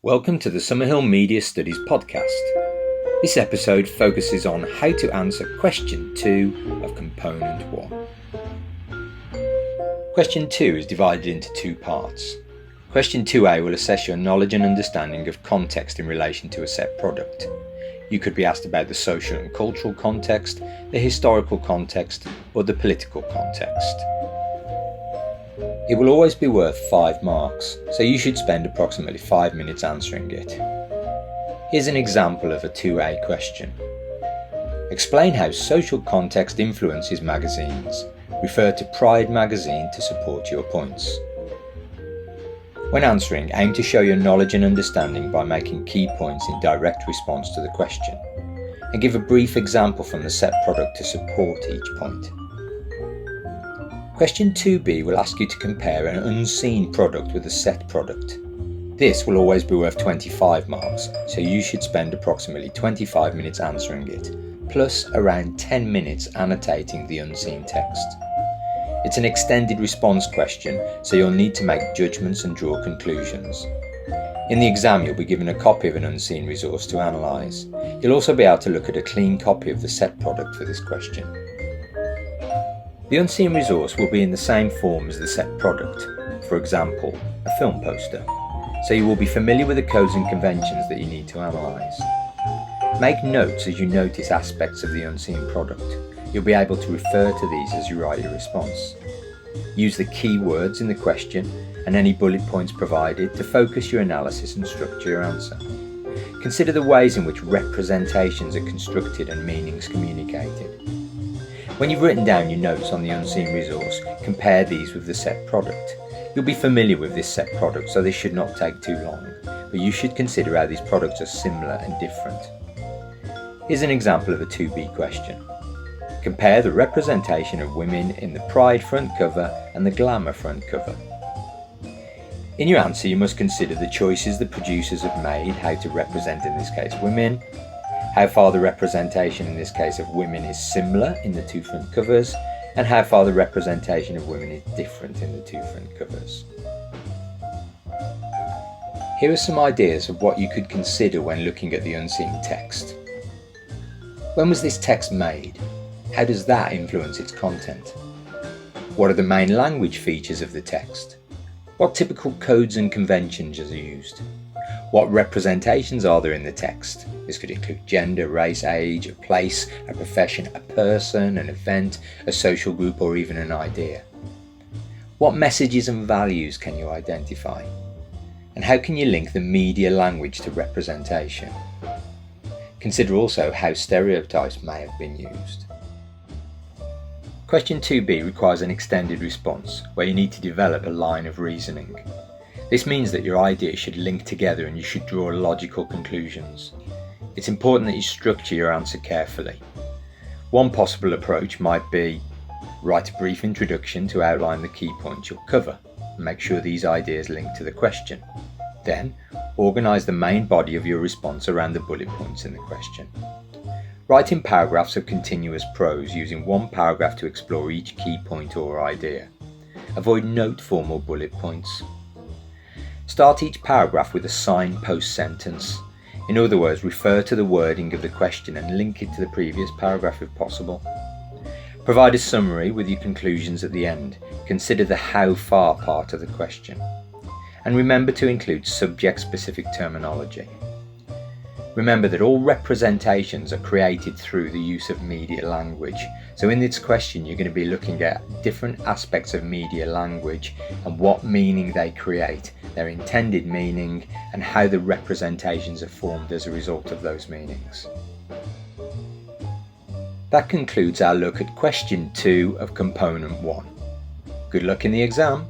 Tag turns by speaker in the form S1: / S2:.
S1: Welcome to the Summerhill Media Studies podcast. This episode focuses on how to answer question 2 of component 1. Question 2 is divided into two parts. Question 2a will assess your knowledge and understanding of context in relation to a set product. You could be asked about the social and cultural context, the historical context, or the political context. It will always be worth 5 marks, so you should spend approximately 5 minutes answering it. Here's an example of a 2A question. Explain how social context influences magazines. Refer to Pride magazine to support your points. When answering, aim to show your knowledge and understanding by making key points in direct response to the question, and give a brief example from the set product to support each point. Question 2b will ask you to compare an unseen product with a set product. This will always be worth 25 marks, so you should spend approximately 25 minutes answering it, plus around 10 minutes annotating the unseen text. It's an extended response question, so you'll need to make judgments and draw conclusions. In the exam, you'll be given a copy of an unseen resource to analyse. You'll also be able to look at a clean copy of the set product for this question. The unseen resource will be in the same form as the set product, for example, a film poster, so you will be familiar with the codes and conventions that you need to analyse. Make notes as you notice aspects of the unseen product. You'll be able to refer to these as you write your response. Use the key words in the question and any bullet points provided to focus your analysis and structure your answer. Consider the ways in which representations are constructed and meanings communicated. When you've written down your notes on the unseen resource, compare these with the set product. You'll be familiar with this set product, so this should not take too long, but you should consider how these products are similar and different. Here's an example of a 2B question. Compare the representation of women in the Pride front cover and the Glamour front cover. In your answer, you must consider the choices the producers have made, how to represent, in this case, women, how far the representation in this case of women is similar in the two front covers, and how far the representation of women is different in the two front covers. Here are some ideas of what you could consider when looking at the unseen text. When was this text made? How does that influence its content? What are the main language features of the text? What typical codes and conventions are used? What representations are there in the text? This could include gender, race, age, a place, a profession, a person, an event, a social group, or even an idea. What messages and values can you identify? And how can you link the media language to representation? Consider also how stereotypes may have been used. Question 2b requires an extended response, where you need to develop a line of reasoning. This means that your ideas should link together and you should draw logical conclusions. It's important that you structure your answer carefully. One possible approach might be write a brief introduction to outline the key points you'll cover and make sure these ideas link to the question. Then, organise the main body of your response around the bullet points in the question. Write in paragraphs of continuous prose, using one paragraph to explore each key point or idea. Avoid note form or bullet points. Start each paragraph with a signpost sentence. In other words, refer to the wording of the question and link it to the previous paragraph if possible. Provide a summary with your conclusions at the end. Consider the how far part of the question. And remember to include subject-specific terminology. Remember that all representations are created through the use of media language. So in this question, you're going to be looking at different aspects of media language and what meaning they create, their intended meaning, and how the representations are formed as a result of those meanings. That concludes our look at question 2 of component 1. Good luck in the exam.